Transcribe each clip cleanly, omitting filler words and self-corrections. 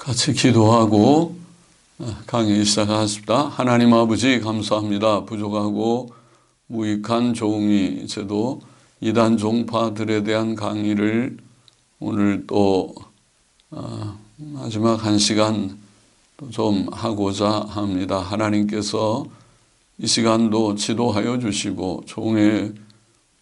같이 기도하고 강의 시작하십니다. 하나님 아버지 감사합니다. 부족하고 무익한 종이 저도 이단 종파들에 대한 강의를 오늘 또 마지막 한 시간 좀 하고자 합니다. 하나님께서 이 시간도 지도하여 주시고 종의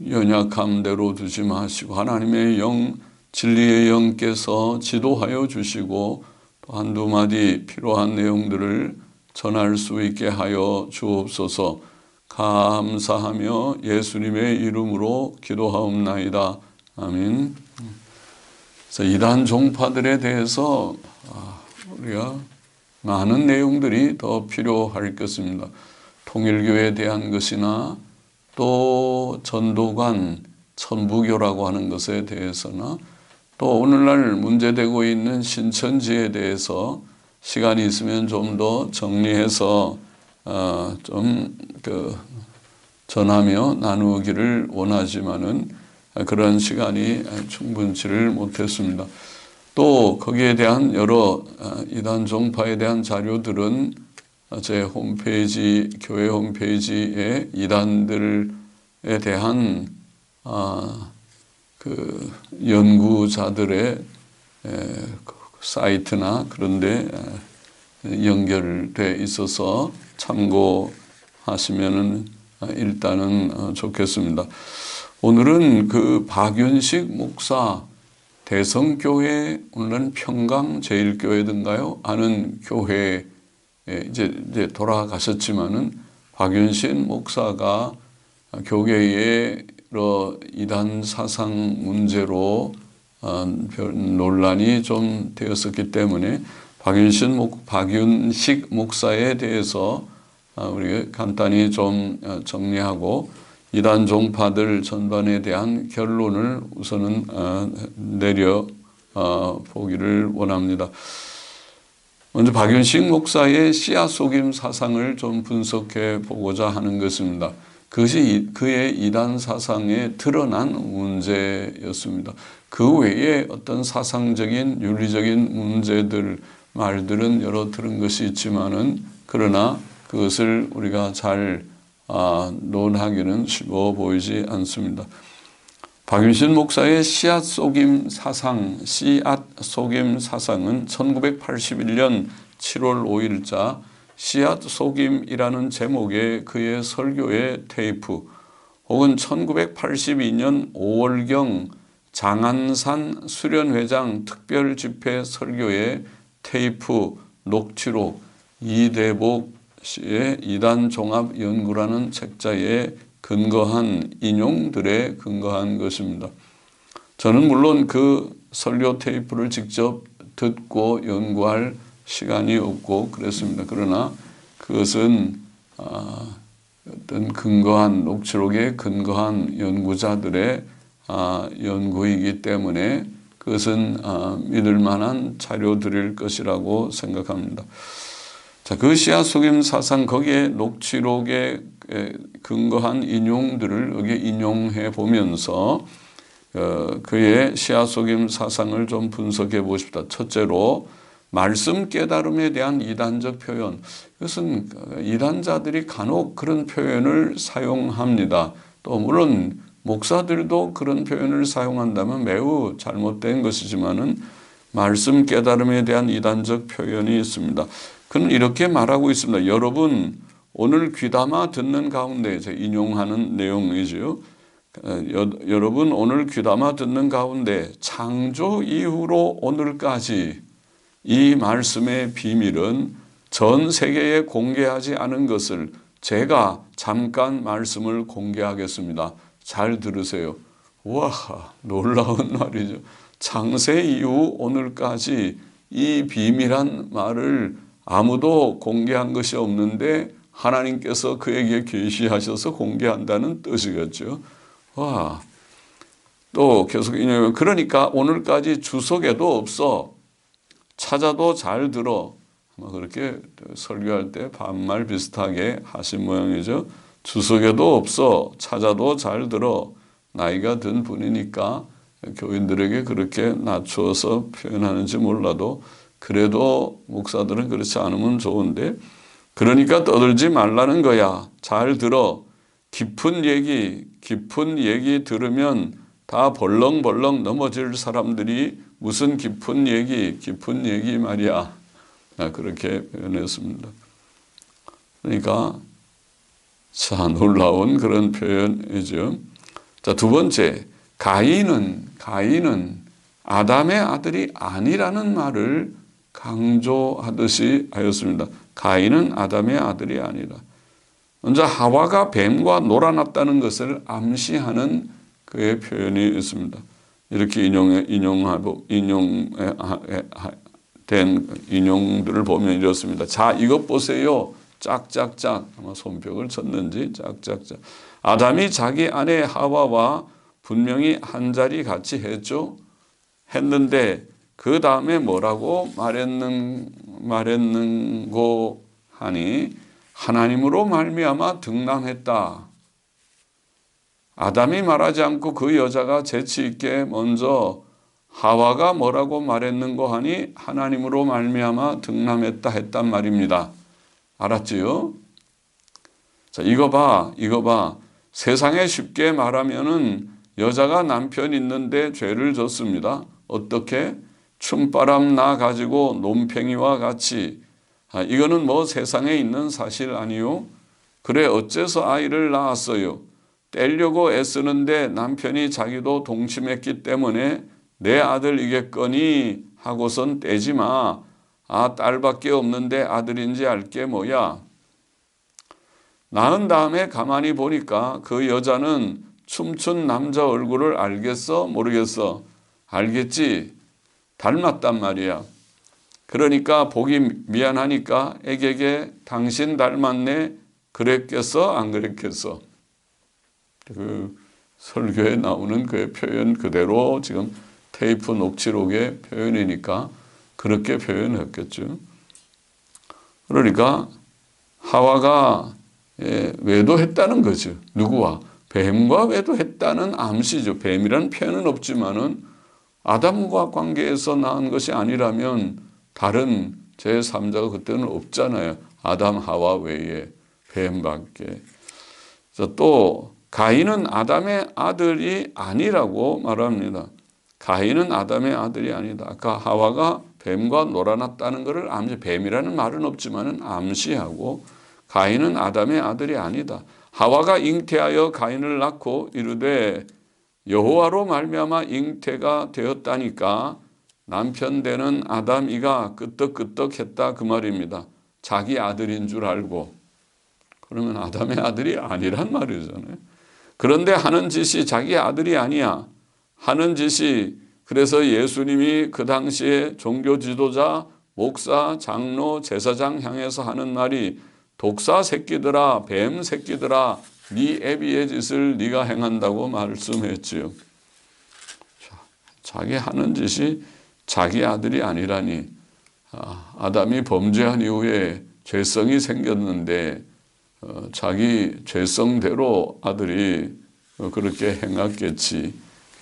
연약함대로 두지 마시고 하나님의 영, 진리의 영께서 지도하여 주시고 또 한두 마디 필요한 내용들을 전할 수 있게 하여 주옵소서. 감사하며 예수님의 이름으로 기도하옵나이다. 아멘. 그래서 이단 종파들에 대해서 우리가 많은 내용들이 더 필요할 것입니다. 통일교에 대한 것이나 또 전도관, 천부교라고 하는 것에 대해서나 또 오늘날 문제되고 있는 신천지에 대해서 시간이 있으면 좀 더 정리해서 전하며 나누기를 원하지만은 그런 시간이 충분치를 못했습니다. 또 거기에 대한 여러 이단 종파에 대한 자료들은 제 홈페이지, 교회 홈페이지에 이단들에 대한 그 연구자들의 사이트나 그런데 연결돼 있어서 참고하시면은 일단은 좋겠습니다. 오늘은 그 박윤식 목사 대성교회 오늘은 평강제일교회든가요? 아는 교회에 이제 돌아가셨지만은 박윤식 목사가 교계에 이단 사상 문제로 논란이 좀 되었었기 때문에 박윤식 목사에 대해서 우리가 간단히 좀 정리하고 이단 종파들 전반에 대한 결론을 우선은 내려 보기를 원합니다. 먼저 박윤식 목사의 씨앗 속임 사상을 좀 분석해 보고자 하는 것입니다. 그것이 그의 이단 사상에 드러난 문제였습니다. 그 외에 어떤 사상적인 윤리적인 문제들 말들은 여러 들은 것이 있지만은 그러나 그것을 우리가 잘 논하기는 쉬워 보이지 않습니다. 박윤식 목사의 씨앗 속임 사상은 1981년 7월 5일자 씨앗 속임이라는 제목의 그의 설교의 테이프 혹은 1982년 5월경 장안산 수련회장 특별집회 설교의 테이프 녹취록 이대복 씨의 이단종합연구라는 책자에 근거한 인용들에 근거한 것입니다. 저는 물론 그 설교 테이프를 직접 듣고 연구할 시간이 없고 그랬습니다. 그러나 그것은 어떤 근거한 녹취록에 근거한 연구자들의 연구이기 때문에 그것은 믿을 만한 자료들일 것이라고 생각합니다. 자, 그 씨앗 속임 사상 거기에 녹취록에 근거한 인용들을 여기 인용해 보면서 그의 씨앗 속임 사상을 좀 분석해 보십시다. 첫째로 말씀 깨달음에 대한 이단적 표현. 이것은 이단자들이 간혹 그런 표현을 사용합니다. 또 물론 목사들도 그런 표현을 사용한다면 매우 잘못된 것이지만은 말씀 깨달음에 대한 이단적 표현이 있습니다. 그는 이렇게 말하고 있습니다. 여러분 오늘 귀담아 듣는 가운데 제가 인용하는 내용이죠. 여러분 오늘 귀담아 듣는 가운데 창조 이후로 오늘까지 이 말씀의 비밀은 전 세계에 공개하지 않은 것을 제가 잠깐 말씀을 공개하겠습니다. 잘 들으세요. 와, 놀라운 말이죠. 창세 이후 오늘까지 이 비밀한 말을 아무도 공개한 것이 없는데 하나님께서 그에게 계시하셔서 공개한다는 뜻이겠죠. 와, 또 계속 인용하면 그러니까 오늘까지 주석에도 없어. 찾아도 잘 들어. 그렇게 설교할 때 반말 비슷하게 하신 모양이죠. 주석에도 없어. 찾아도 잘 들어. 나이가 든 분이니까 교인들에게 그렇게 낮추어서 표현하는지 몰라도 그래도 목사들은 그렇지 않으면 좋은데, 그러니까 떠들지 말라는 거야. 잘 들어. 깊은 얘기 들으면 다 벌렁벌렁 넘어질 사람들이 무슨 깊은 얘기 말이야. 그렇게 표현했습니다. 그러니까 자, 놀라운 그런 표현이죠. 자, 두 번째, 가인은 아담의 아들이 아니라는 말을 강조하듯이 하였습니다. 가인은 아담의 아들이 아니라. 먼저 하와가 뱀과 놀아났다는 것을 암시하는 그의 표현이 있습니다. 이렇게 인용된 인용들을 보면 이렇습니다. 자, 이것 보세요. 짝짝짝. 아마 손뼉을 쳤는지 짝짝짝. 아담이 자기 아내 하와와 분명히 한 자리 같이 했는데 그 다음에 뭐라고 말했는고 하니 하나님으로 말미암아 등남했다. 아담이 말하지 않고 그 여자가 재치 있게 먼저 하와가 뭐라고 말했는고 하니 하나님으로 말미암아 등남했다 했단 말입니다. 알았지요? 자, 이거 봐. 세상에 쉽게 말하면은 여자가 남편 있는데 죄를 졌습니다. 어떻게? 춤바람 나 가지고 논팽이와 같이. 이거는 뭐 세상에 있는 사실 아니요? 그래 어째서 아이를 낳았어요? 떼려고 애쓰는데 남편이 자기도 동침했기 때문에 내 아들이겠거니 하고선 떼지 마. 딸밖에 없는데 아들인지 알게 뭐야. 낳은 다음에 가만히 보니까 그 여자는 춤춘 남자 얼굴을 알겠어? 모르겠어? 알겠지? 닮았단 말이야. 그러니까 보기 미안하니까 애게게 당신 닮았네? 그랬겠어? 안 그랬겠어? 그 설교에 나오는 그 표현 그대로 지금 테이프 녹취록의 표현이니까 그렇게 표현했겠죠. 그러니까 하와가 외도했다는 거죠. 누구와? 뱀과 외도했다는 암시죠. 뱀이라는 표현은 없지만은 아담과 관계에서 낳은 것이 아니라면 다른 제3자가 그때는 없잖아요. 아담 하와 외에 뱀밖에. 또 가인은 아담의 아들이 아니라고 말합니다. 가인은 아담의 아들이 아니다. 아까 하와가 뱀과 놀아났다는 것을 뱀이라는 말은 없지만은 암시하고 가인은 아담의 아들이 아니다. 하와가 잉태하여 가인을 낳고 이르되 여호와로 말미암아 잉태가 되었다니까 남편 되는 아담이가 끄떡끄떡했다 그 말입니다. 자기 아들인 줄 알고. 그러면 아담의 아들이 아니란 말이잖아요. 그런데 하는 짓이 자기 아들이 아니야. 하는 짓이 그래서 예수님이 그 당시에 종교 지도자, 목사, 장로, 제사장 향해서 하는 말이 독사 새끼들아, 뱀 새끼들아, 네 애비의 짓을 네가 행한다고 말씀했지요. 자기 하는 짓이 자기 아들이 아니라니. 아담이 범죄한 이후에 죄성이 생겼는데 자기 죄성대로 아들이 그렇게 행했겠지.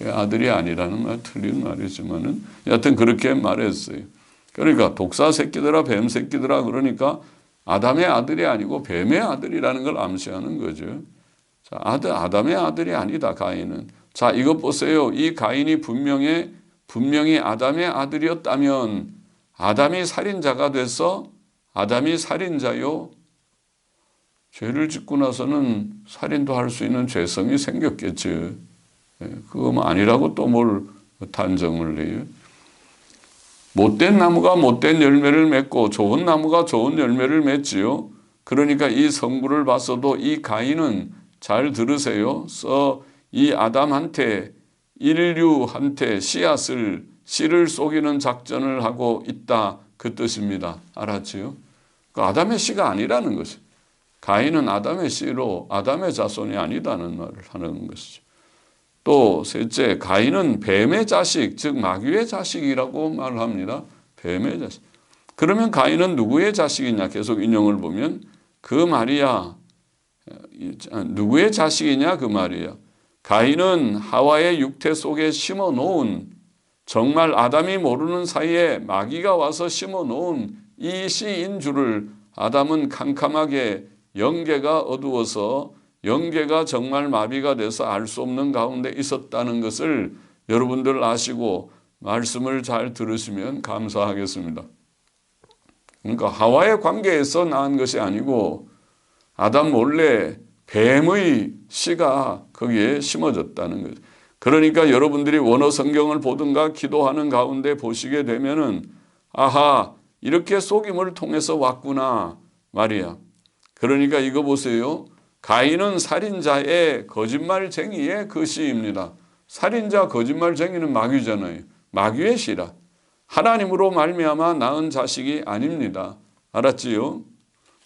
아들이 아니라는 말 틀린 말이지만은 여하튼 그렇게 말했어요. 그러니까 독사 새끼들아 뱀 새끼들아 그러니까 아담의 아들이 아니고 뱀의 아들이라는 걸 암시하는 거죠. 자, 아담의 아들이 아니다 가인은. 자, 이것 보세요. 이 가인이 분명히 아담의 아들이었다면 아담이 살인자가 돼서 아담이 살인자요. 죄를 짓고 나서는 살인도 할 수 있는 죄성이 생겼겠죠. 그거 아니라고 또 뭘 단정을 해요. 못된 나무가 못된 열매를 맺고 좋은 나무가 좋은 열매를 맺지요. 그러니까 이 성부를 봤어도 이 가인은 잘 들으세요. 이 아담한테 인류한테 씨를 속이는 작전을 하고 있다 그 뜻입니다. 알았지요? 그 아담의 씨가 아니라는 것이. 가인은 아담의 씨로 아담의 자손이 아니다는 말을 하는 것이죠. 또 셋째, 가인은 뱀의 자식, 즉 마귀의 자식이라고 말을 합니다. 뱀의 자식. 그러면 가인은 누구의 자식이냐? 계속 인용을 보면 그 말이야. 누구의 자식이냐? 그 말이야. 가인은 하와의 육태 속에 심어 놓은 정말 아담이 모르는 사이에 마귀가 와서 심어놓은 이 씨인 줄을 아담은 캄캄하게 영계가 어두워서 영계가 정말 마비가 돼서 알 수 없는 가운데 있었다는 것을 여러분들 아시고 말씀을 잘 들으시면 감사하겠습니다. 그러니까 하와의 관계에서 낳은 것이 아니고 아담 몰래 뱀의 씨가 거기에 심어졌다는 거죠. 그러니까 여러분들이 원어 성경을 보든가 기도하는 가운데 보시게 되면은 아하, 이렇게 속임을 통해서 왔구나 말이야. 그러니까 이거 보세요. 가인은 살인자의 거짓말쟁이의 그 씨입니다. 살인자 거짓말쟁이는 마귀잖아요. 마귀의 씨라. 하나님으로 말미암아 낳은 자식이 아닙니다. 알았지요?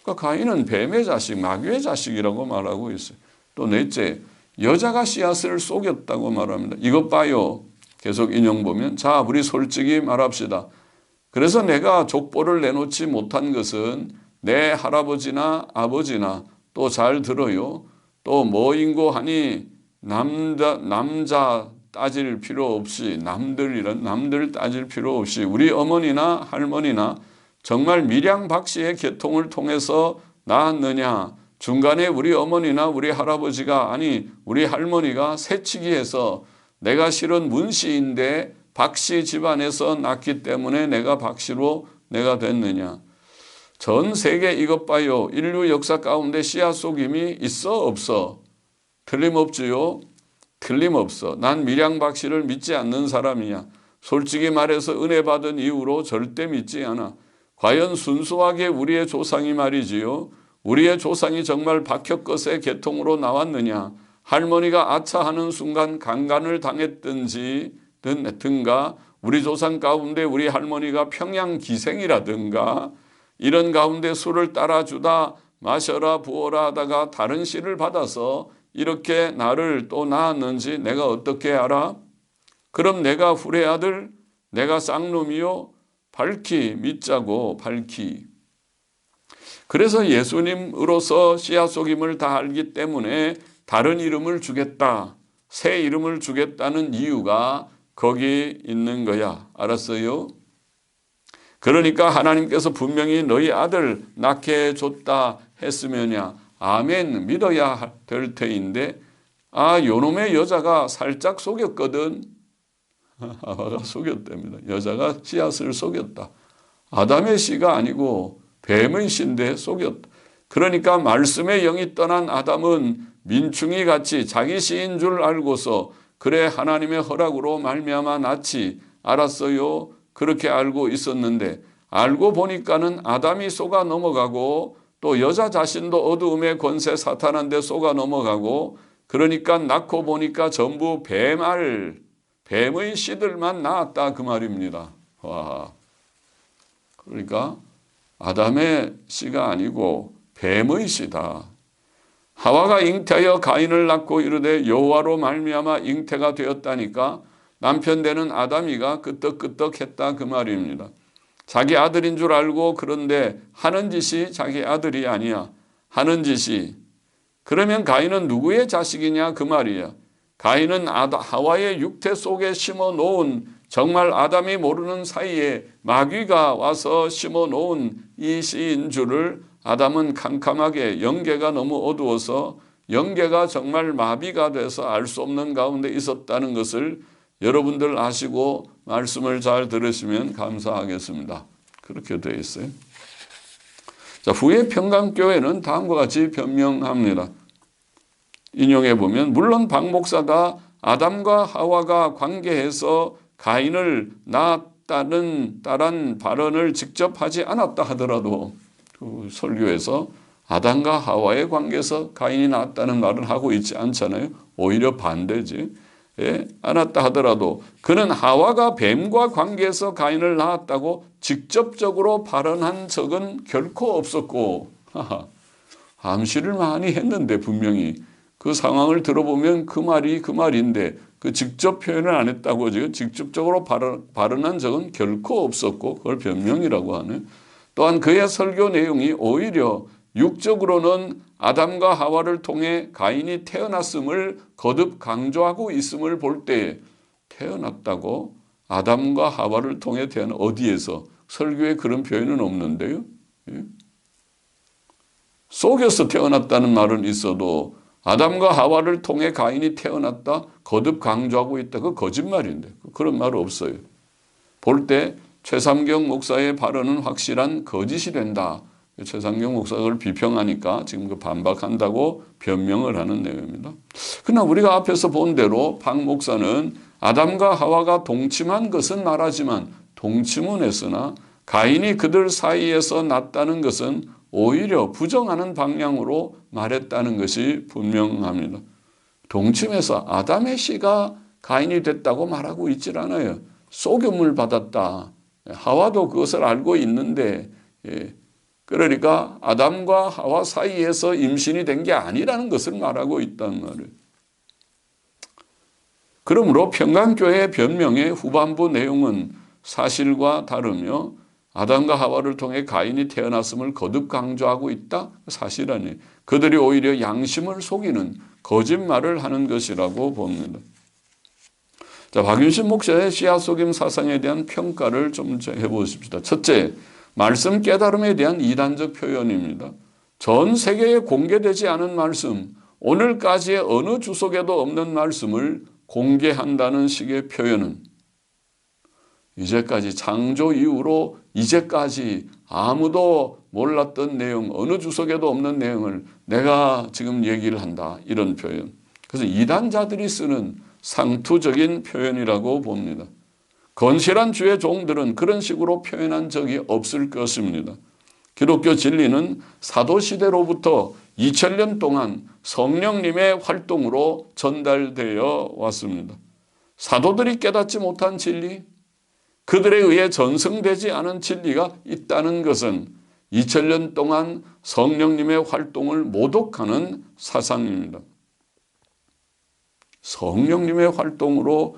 그러니까 가인은 뱀의 자식, 마귀의 자식이라고 말하고 있어요. 또 넷째, 여자가 씨앗을 속였다고 말합니다. 이것 봐요. 계속 인용 보면 자, 우리 솔직히 말합시다. 그래서 내가 족보를 내놓지 못한 것은 내 할아버지나 아버지나 또 잘 들어요. 또 뭐인고 하니 남자 따질 필요 없이 남들 따질 필요 없이 우리 어머니나 할머니나 정말 밀양 박씨의 계통을 통해서 낳았느냐. 중간에 우리 어머니나 우리 할아버지가 아니 우리 할머니가 새치기해서 내가 실은 문씨인데 박씨 집안에서 낳기 때문에 내가 박씨로 내가 됐느냐. 전 세계 이것 봐요. 인류 역사 가운데 씨앗 속임이 있어 없어? 틀림없지요. 틀림없어. 난 밀양 박씨를 믿지 않는 사람이야. 솔직히 말해서 은혜 받은 이후로 절대 믿지 않아. 과연 순수하게 우리의 조상이 말이지요. 우리의 조상이 정말 박혁것의 계통으로 나왔느냐. 할머니가 아차하는 순간 강간을 당했든가 우리 조상 가운데 우리 할머니가 평양 기생이라든가 이런 가운데 술을 따라주다 마셔라 부어라 하다가 다른 씨를 받아서 이렇게 나를 또 낳았는지 내가 어떻게 알아? 그럼 내가 후레 아들, 내가 쌍놈이요? 밝히 믿자고 밝히. 그래서 예수님으로서 씨앗 속임을 다 알기 때문에 다른 이름을 주겠다. 새 이름을 주겠다는 이유가 거기 있는 거야. 알았어요? 그러니까 하나님께서 분명히 너희 아들 낳게 해줬다 했으면야 아멘 믿어야 될 터인데 요놈의 여자가 살짝 속였거든. 하와가 속였답니다. 여자가 씨앗을 속였다. 아담의 씨가 아니고 뱀의 씨인데 속였다. 그러니까 말씀의 영이 떠난 아담은 민충이 같이 자기 씨인 줄 알고서 그래 하나님의 허락으로 말미암아 낳지 알았어요. 그렇게 알고 있었는데 알고 보니까는 아담이 속아 넘어가고 또 여자 자신도 어두움의 권세 사탄한테 속아 넘어가고 그러니까 낳고 보니까 전부 뱀의 씨들만 낳았다 그 말입니다. 와. 그러니까 아담의 씨가 아니고 뱀의 씨다. 하와가 잉태하여 가인을 낳고 이르되 여호와로 말미암아 잉태가 되었다니까 남편 되는 아담이가 끄떡끄떡했다 그 말입니다. 자기 아들인 줄 알고 그런데 하는 짓이 자기 아들이 아니야. 하는 짓이. 그러면 가인은 누구의 자식이냐 그 말이야. 가인은 하와의 육태 속에 심어놓은 정말 아담이 모르는 사이에 마귀가 와서 심어놓은 이 씨인 줄을 아담은 캄캄하게 영계가 너무 어두워서 영계가 정말 마비가 돼서 알 수 없는 가운데 있었다는 것을 여러분들 아시고 말씀을 잘 들으시면 감사하겠습니다. 그렇게 되어 있어요. 자, 후에 평강교회는 다음과 같이 변명합니다. 인용해 보면 물론 박 목사가 아담과 하와가 관계해서 가인을 낳았다는 발언을 직접 하지 않았다 하더라도 그 설교에서 아담과 하와의 관계에서 가인이 낳았다는 말을 하고 있지 않잖아요. 오히려 반대지. 예, 않았다 하더라도 그는 하와가 뱀과 관계해서 가인을 낳았다고 직접적으로 발언한 적은 결코 없었고 암시를 많이 했는데 분명히 그 상황을 들어보면 그 말이 그 말인데 그 직접 표현을 안 했다고 지금 직접적으로 발언한 적은 결코 없었고 그걸 변명이라고 하는. 또한 그의 설교 내용이 오히려 육적으로는 아담과 하와를 통해 가인이 태어났음을 거듭 강조하고 있음을 볼 때 태어났다고 아담과 하와를 통해 태어난 어디에서 설교에 그런 표현은 없는데요. 예? 속여서 태어났다는 말은 있어도 아담과 하와를 통해 가인이 태어났다 거듭 강조하고 있다. 그 거짓말인데 그런 말 없어요. 볼 때 최삼경 목사의 발언은 확실한 거짓이 된다. 최삼경 목사를 비평하니까 지금 그 반박한다고 변명을 하는 내용입니다. 그러나 우리가 앞에서 본 대로 박 목사는 아담과 하와가 동침한 것은 말하지만 동침은 했으나 가인이 그들 사이에서 났다는 것은 오히려 부정하는 방향으로 말했다는 것이 분명합니다. 동침해서 아담의 씨가 가인이 됐다고 말하고 있질 않아요. 속임을 받았다. 하와도 그것을 알고 있는데 그러니까 아담과 하와 사이에서 임신이 된 게 아니라는 것을 말하고 있단 말이에요. 그러므로 평강교회의 변명의 후반부 내용은 사실과 다르며 아담과 하와를 통해 가인이 태어났음을 거듭 강조하고 있다? 사실 아니에요. 그들이 오히려 양심을 속이는 거짓말을 하는 것이라고 봅니다. 자, 박윤신 목사의 씨앗 속임 사상에 대한 평가를 좀 해보십시다. 첫째, 말씀 깨달음에 대한 이단적 표현입니다. 전 세계에 공개되지 않은 말씀, 오늘까지의 어느 주석에도 없는 말씀을 공개한다는 식의 표현은 이제까지 창조 이후로 이제까지 아무도 몰랐던 내용, 어느 주석에도 없는 내용을 내가 지금 얘기를 한다. 이런 표현. 그래서 이단자들이 쓰는 상투적인 표현이라고 봅니다. 건실한 주의 종들은 그런 식으로 표현한 적이 없을 것입니다. 기독교 진리는 사도시대로부터 2000년 동안 성령님의 활동으로 전달되어 왔습니다. 사도들이 깨닫지 못한 진리, 그들에 의해 전승되지 않은 진리가 있다는 것은 2000년 동안 성령님의 활동을 모독하는 사상입니다. 성령님의 활동으로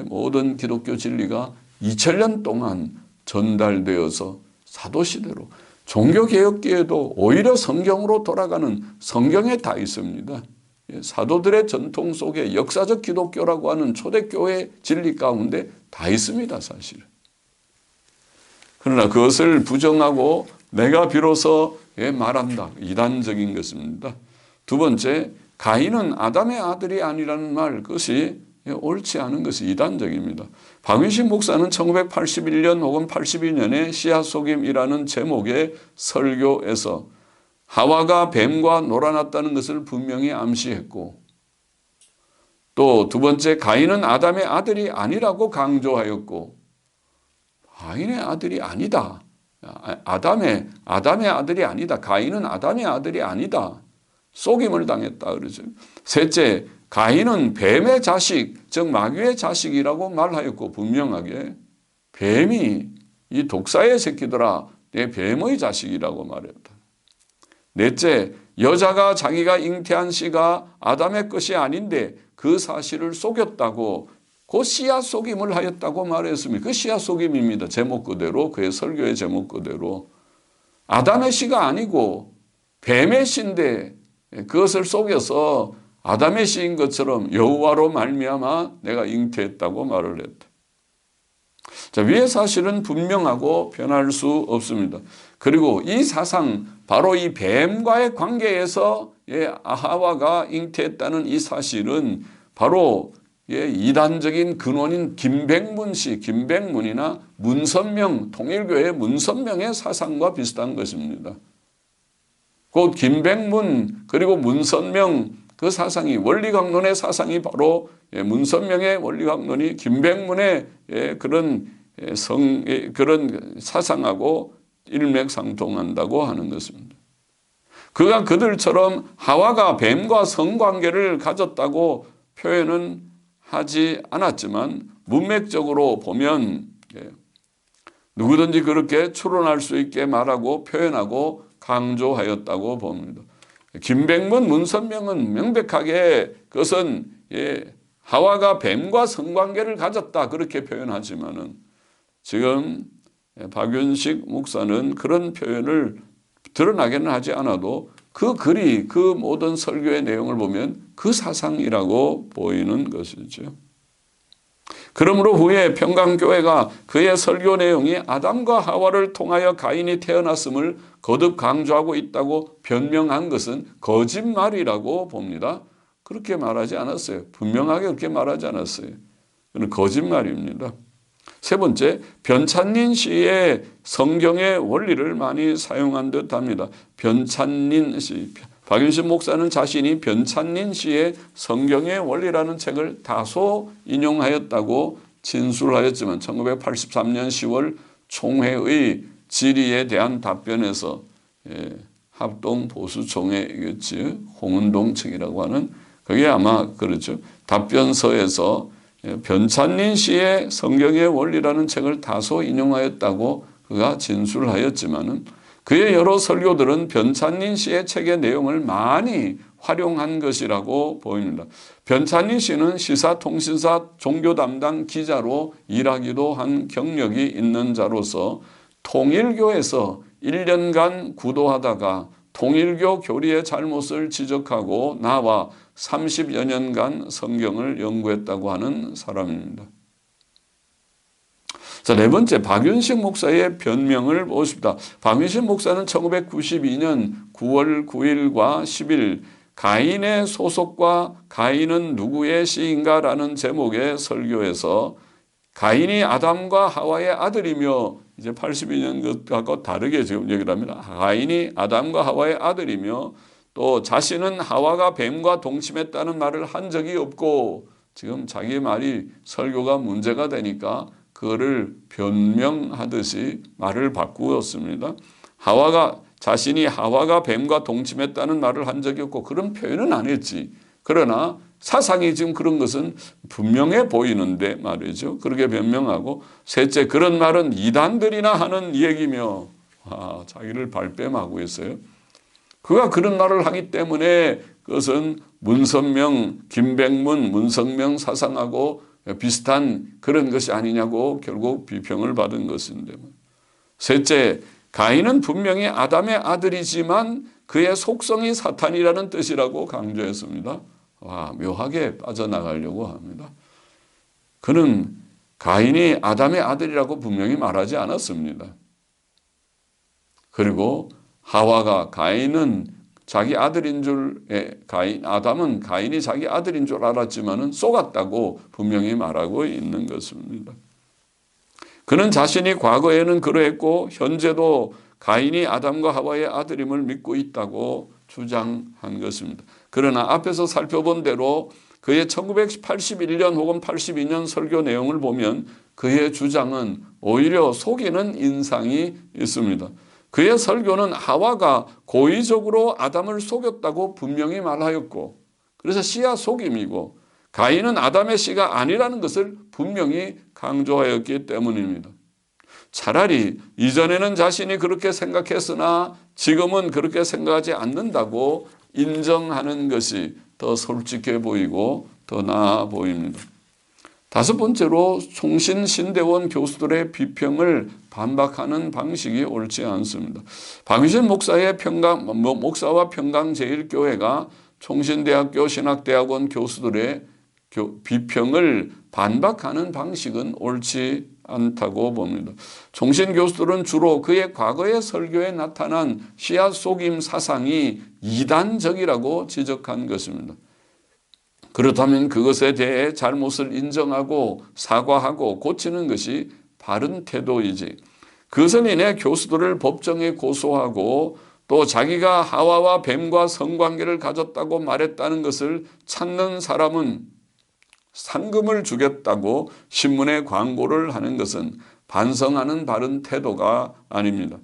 모든 기독교 진리가 2000년 동안 전달되어서 사도시대로 종교개혁기에도 오히려 성경으로 돌아가는 성경에 다 있습니다. 사도들의 전통 속에 역사적 기독교라고 하는 초대교회 진리 가운데 다 있습니다, 사실. 그러나 그것을 부정하고 내가 비로소 말한다. 이단적인 것입니다. 두 번째, 가인은 아담의 아들이 아니라는 말, 그것이 옳지 않은 것이 이단적입니다. 박윤신 목사는 1981년 혹은 82년에 씨앗 속임이라는 제목의 설교에서 하와가 뱀과 놀아났다는 것을 분명히 암시했고, 또 두 번째, 가인은 아담의 아들이 아니라고 강조하였고, 가인의 아들이 아니다. 아담의 아들이 아니다. 가인은 아담의 아들이 아니다. 속임을 당했다 그러죠. 셋째, 가인은 뱀의 자식, 즉 마귀의 자식이라고 말하였고 분명하게 뱀이 이 독사의 새끼들아 내 뱀의 자식이라고 말했다. 넷째, 여자가 자기가 잉태한 씨가 아담의 것이 아닌데 그 사실을 속였다고 그 씨앗 속임을 하였다고 말했습니다. 그 씨앗 속임입니다. 제목 그대로, 그의 설교의 제목 그대로. 아담의 씨가 아니고 뱀의 씨인데 그것을 속여서 아담의 씨인 것처럼 여호와로 말미암아 내가 잉태했다고 말을 했다. 자, 위의 사실은 분명하고 변할 수 없습니다. 그리고 이 사상, 바로 이 뱀과의 관계에서 하와가 잉태했다는 이 사실은 바로 이단적인 근원인 김백문 씨, 김백문이나 문선명, 통일교회 문선명의 사상과 비슷한 것입니다. 곧 김백문 그리고 문선명 그 사상이 원리강론의 사상이 바로 문선명의 원리강론이 김백문의 그런 사상하고 일맥상통한다고 하는 것입니다. 그가 그들처럼 하와가 뱀과 성관계를 가졌다고 표현은 하지 않았지만 문맥적으로 보면 누구든지 그렇게 추론할 수 있게 말하고 표현하고 강조하였다고 봅니다. 김백문, 문선명은 명백하게 그것은 하와가 뱀과 성관계를 가졌다 그렇게 표현하지만은 지금 박윤식 목사는 그런 표현을 드러나게는 하지 않아도 그 글이 그 모든 설교의 내용을 보면 그 사상이라고 보이는 것이죠. 그러므로 후에 평강교회가 그의 설교 내용이 아담과 하와를 통하여 가인이 태어났음을 거듭 강조하고 있다고 변명한 것은 거짓말이라고 봅니다. 그렇게 말하지 않았어요. 분명하게 그렇게 말하지 않았어요. 그건 거짓말입니다. 세 번째, 변찬린 시의 성경의 원리를 많이 사용한 듯합니다. 변찬린 시, 박윤신 목사는 자신이 변찬린 시의 성경의 원리라는 책을 다소 인용하였다고 진술하였지만 1983년 10월 총회의 질의에 대한 답변에서 합동 보수총회였지 홍은동 측이라고 하는 그게 아마 그렇죠. 답변서에서 변찬린 씨의 성경의 원리라는 책을 다소 인용하였다고 그가 진술하였지만은 그의 여러 설교들은 변찬린 씨의 책의 내용을 많이 활용한 것이라고 보입니다. 변찬린 씨는 시사통신사 종교 담당 기자로 일하기도 한 경력이 있는 자로서 통일교에서 1년간 구도하다가 통일교 교리의 잘못을 지적하고 나와 30여 년간 성경을 연구했다고 하는 사람입니다. 자, 네 번째, 박윤식 목사의 변명을 보십니다. 박윤식 목사는 1992년 9월 9일과 10일 가인의 소속과 가인은 누구의 시인가라는 제목의 설교에서 가인이 아담과 하와의 아들이며 이제 82년과 다르게 지금 얘기를 합니다. 가인이 아담과 하와의 아들이며 또 자신은 하와가 뱀과 동침했다는 말을 한 적이 없고 지금 자기 말이 설교가 문제가 되니까 그거를 변명하듯이 말을 바꾸었습니다. 자신이 하와가 뱀과 동침했다는 말을 한 적이 없고 그런 표현은 안 했지. 그러나 사상이 지금 그런 것은 분명해 보이는데 말이죠. 그렇게 변명하고 셋째, 그런 말은 이단들이나 하는 얘기며 자기를 발뺌하고 있어요. 그가 그런 말을 하기 때문에 그것은 문선명, 김백문, 문성명 사상하고 비슷한 그런 것이 아니냐고 결국 비평을 받은 것인데. 셋째, 가인은 분명히 아담의 아들이지만 그의 속성이 사탄이라는 뜻이라고 강조했습니다. 묘하게 빠져나가려고 합니다. 그는 가인이 아담의 아들이라고 분명히 말하지 않았습니다. 그리고 하와가 가인은 자기 아들인 아담은 가인이 자기 아들인 줄 알았지만은 속았다고 분명히 말하고 있는 것입니다. 그는 자신이 과거에는 그러했고 현재도 가인이 아담과 하와의 아들임을 믿고 있다고 주장한 것입니다. 그러나 앞에서 살펴본 대로 그의 1981년 혹은 82년 설교 내용을 보면 그의 주장은 오히려 속이는 인상이 있습니다. 그의 설교는 하와가 고의적으로 아담을 속였다고 분명히 말하였고 그래서 씨야 속임이고 가인은 아담의 씨가 아니라는 것을 분명히 강조하였기 때문입니다. 차라리 이전에는 자신이 그렇게 생각했으나 지금은 그렇게 생각하지 않는다고 인정하는 것이 더 솔직해 보이고 더 나아 보입니다. 다섯 번째로 총신신대원 교수들의 비평을 반박하는 방식이 옳지 않습니다. 박유신 목사와 평강제일교회가 총신대학교 신학대학원 교수들의 비평을 반박하는 방식은 옳지 않다고 봅니다. 총신교수들은 주로 그의 과거의 설교에 나타난 씨앗 속임 사상이 이단적이라고 지적한 것입니다. 그렇다면 그것에 대해 잘못을 인정하고 사과하고 고치는 것이 바른 태도이지. 그것을 인해 교수들을 법정에 고소하고 또 자기가 하와와 뱀과 성관계를 가졌다고 말했다는 것을 찾는 사람은 상금을 주겠다고 신문에 광고를 하는 것은 반성하는 바른 태도가 아닙니다.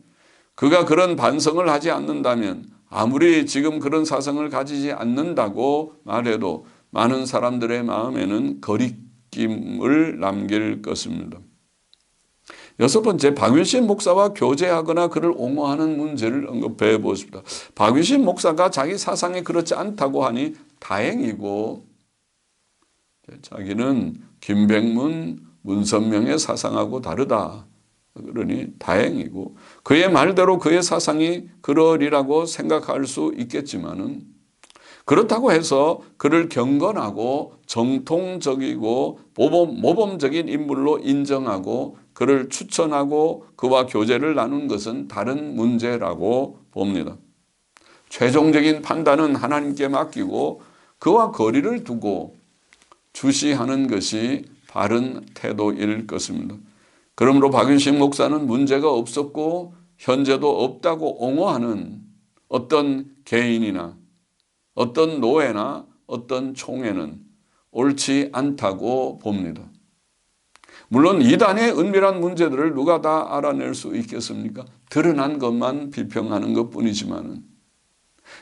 그가 그런 반성을 하지 않는다면 아무리 지금 그런 사상을 가지지 않는다고 말해도 많은 사람들의 마음에는 거리낌을 남길 것입니다. 여섯 번째, 박윤신 목사와 교제하거나 그를 옹호하는 문제를 언급해 보십니다. 박윤신 목사가 자기 사상이 그렇지 않다고 하니 다행이고 자기는 김백문, 문선명의 사상하고 다르다. 그러니 다행이고 그의 말대로 그의 사상이 그러리라고 생각할 수 있겠지만은 그렇다고 해서 그를 경건하고 정통적이고 모범적인 인물로 인정하고 그를 추천하고 그와 교제를 나눈 것은 다른 문제라고 봅니다. 최종적인 판단은 하나님께 맡기고 그와 거리를 두고 주시하는 것이 바른 태도일 것입니다. 그러므로 박윤식 목사는 문제가 없었고 현재도 없다고 옹호하는 어떤 개인이나 어떤 노예나 어떤 총회는 옳지 않다고 봅니다. 물론 이단의 은밀한 문제들을 누가 다 알아낼 수 있겠습니까? 드러난 것만 비평하는 것뿐이지만은.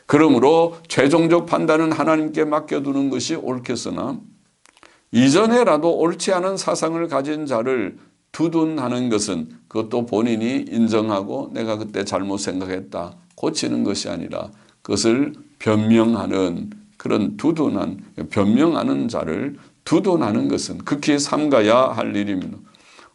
그러므로 최종적 판단은 하나님께 맡겨두는 것이 옳겠으나 이전에라도 옳지 않은 사상을 가진 자를 두둔하는 것은 그것도 본인이 인정하고 내가 그때 잘못 생각했다 고치는 것이 아니라 그것을 변명하는 그런 변명하는 자를 두둔하는 것은 극히 삼가야 할 일입니다.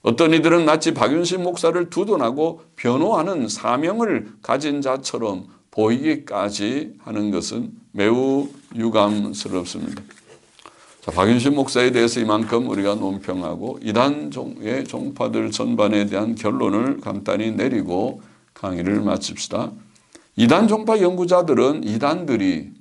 어떤 이들은 마치 박윤식 목사를 두둔하고 변호하는 사명을 가진 자처럼 보이기까지 하는 것은 매우 유감스럽습니다. 자, 박윤식 목사에 대해서 이만큼 우리가 논평하고 이단의 종파들 전반에 대한 결론을 간단히 내리고 강의를 마칩시다. 이단 종파 연구자들은 이단들이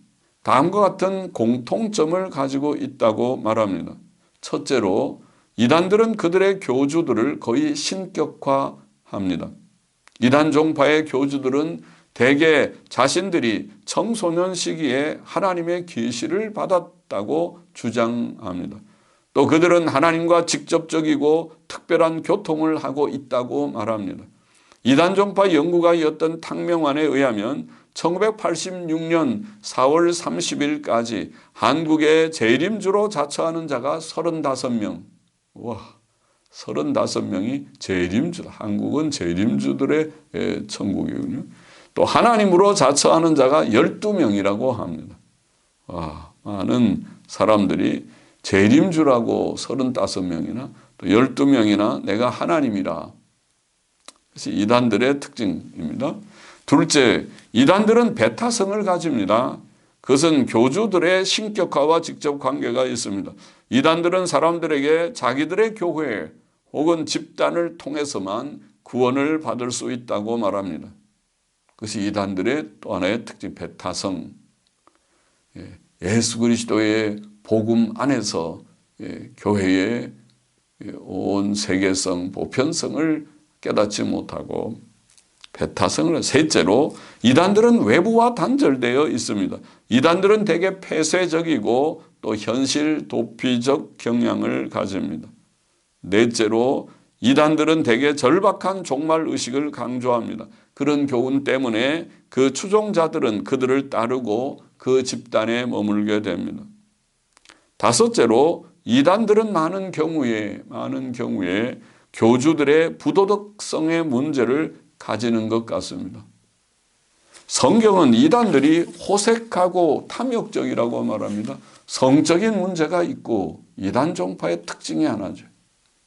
다음과 같은 공통점을 가지고 있다고 말합니다. 첫째로 이단들은 그들의 교주들을 거의 신격화합니다. 이단 종파의 교주들은 대개 자신들이 청소년 시기에 하나님의 계시를 받았다고 주장합니다. 또 그들은 하나님과 직접적이고 특별한 교통을 하고 있다고 말합니다. 이단 종파 연구가였던 탕명환에 의하면 1986년 4월 30일까지 한국의 재림주로 자처하는 자가 35명. 와, 35명이 재림주. 한국은 재림주들의 천국이군요. 또 하나님으로 자처하는 자가 12명이라고 합니다. 와, 많은 사람들이 재림주라고 35명이나 또 12명이나 내가 하나님이라. 그것이 이단들의 특징입니다. 둘째, 이단들은 배타성을 가집니다. 그것은 교주들의 신격화와 직접 관계가 있습니다. 이단들은 사람들에게 자기들의 교회 혹은 집단을 통해서만 구원을 받을 수 있다고 말합니다. 그것이 이단들의 또 하나의 특징, 배타성. 예수 그리스도의 복음 안에서 교회의 온 세계성, 보편성을 깨닫지 못하고 배타성을. 셋째로 이단들은 외부와 단절되어 있습니다. 이단들은 대개 폐쇄적이고 또 현실 도피적 경향을 가집니다. 넷째로 이단들은 대개 절박한 종말의식을 강조합니다. 그런 교훈 때문에 그 추종자들은 그들을 따르고 그 집단에 머물게 됩니다. 다섯째로 이단들은 많은 경우에 교주들의 부도덕성의 문제를 가지는 것 같습니다. 성경은 이단들이 호색하고 탐욕적이라고 말합니다. 성적인 문제가 있고 이단 종파의 특징이 하나죠.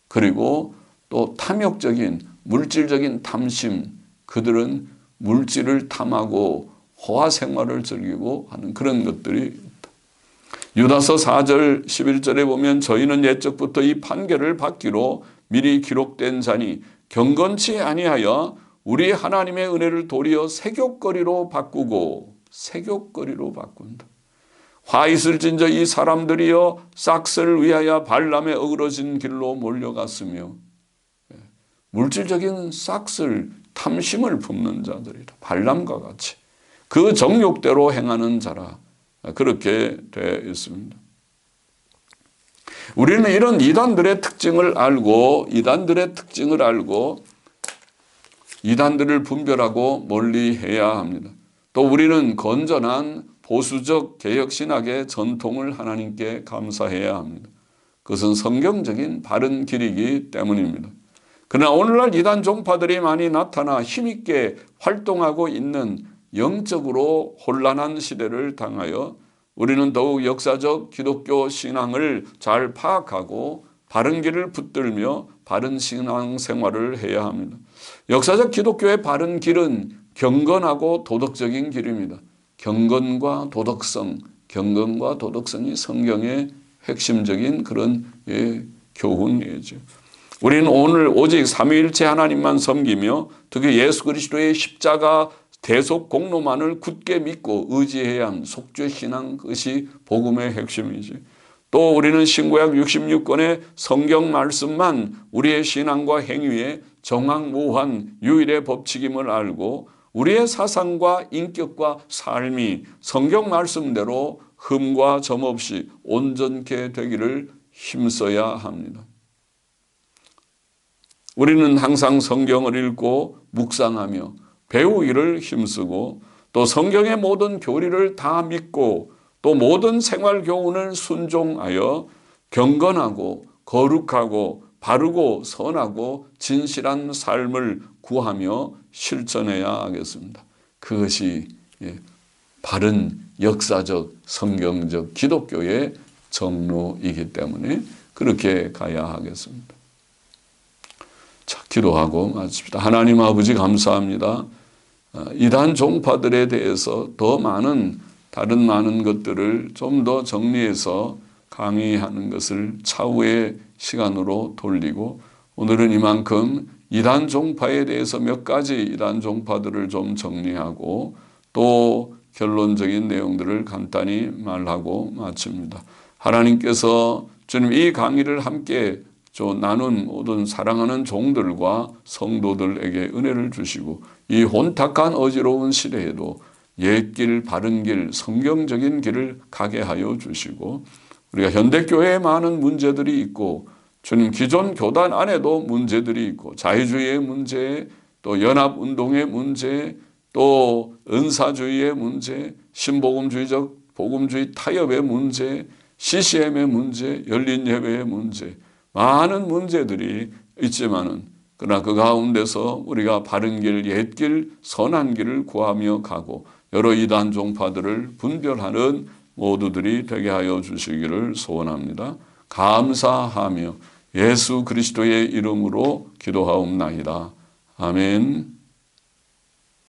그리고 또 탐욕적인 물질적인 탐심, 그들은 물질을 탐하고 호화 생활을 즐기고 하는 그런 것들이 있다. 유다서 4절 11절에 보면 저희는 옛적부터 이 판결을 받기로 미리 기록된 자니 경건치 아니하여 우리 하나님의 은혜를 도리어 세욕거리로 바꾼다. 화 있을진저 이 사람들이여 싹스를 위하여 발람의 어그러진 길로 몰려갔으며, 물질적인 싹스를 탐심을 품는 자들이다. 발람과 같이 그 정욕대로 행하는 자라. 그렇게 되어 있습니다. 우리는 이런 이단들의 특징을 알고 이단들을 분별하고 멀리해야 합니다. 또 우리는 건전한 보수적 개혁신학의 전통을 하나님께 감사해야 합니다. 그것은 성경적인 바른 길이기 때문입니다. 그러나 오늘날 이단 종파들이 많이 나타나 힘있게 활동하고 있는 영적으로 혼란한 시대를 당하여 우리는 더욱 역사적 기독교 신앙을 잘 파악하고 바른 길을 붙들며 바른 신앙 생활을 해야 합니다. 역사적 기독교의 바른 길은 경건하고 도덕적인 길입니다. 경건과 도덕성, 경건과 도덕성이 성경의 핵심적인 그런 교훈이죠. 우리는 오늘 오직 삼위일체 하나님만 섬기며 특히 예수 그리스도의 십자가 대속 공로만을 굳게 믿고 의지해야 하는 속죄신앙, 그것이 복음의 핵심이지. 또 우리는 신구약 66권의 성경 말씀만 우리의 신앙과 행위의 정확무한 유일의 법칙임을 알고 우리의 사상과 인격과 삶이 성경 말씀대로 흠과 점 없이 온전케 되기를 힘써야 합니다. 우리는 항상 성경을 읽고 묵상하며 배우기를 힘쓰고 또 성경의 모든 교리를 다 믿고 또 모든 생활 교훈을 순종하여 경건하고 거룩하고 바르고 선하고 진실한 삶을 구하며 실천해야 하겠습니다. 그것이 바른 역사적 성경적 기독교의 정로이기 때문에 그렇게 가야 하겠습니다. 자, 기도하고 마칩시다. 하나님 아버지 감사합니다. 이단 종파들에 대해서 더 많은 다른 많은 것들을 좀 더 정리해서 강의하는 것을 차후의 시간으로 돌리고 오늘은 이만큼 이단 종파에 대해서 몇 가지 이단 종파들을 좀 정리하고 또 결론적인 내용들을 간단히 말하고 마칩니다. 하나님께서 주님 이 강의를 함께 나눈 모든 사랑하는 종들과 성도들에게 은혜를 주시고 이 혼탁한 어지러운 시대에도 옛길 바른 길 성경적인 길을 가게 하여 주시고 우리가 현대교회에 많은 문제들이 있고 주님 기존 교단 안에도 문제들이 있고 자유주의의 문제 또 연합운동의 문제 또 은사주의의 문제 신복음주의적 복음주의 타협의 문제 CCM의 문제 열린예배의 문제 많은 문제들이 있지만은 그러나 그 가운데서 우리가 바른 길, 옛길, 선한 길을 구하며 가고 여러 이단 종파들을 분별하는 모두들이 되게 하여 주시기를 소원합니다. 감사하며 예수 그리스도의 이름으로 기도하옵나이다. 아멘.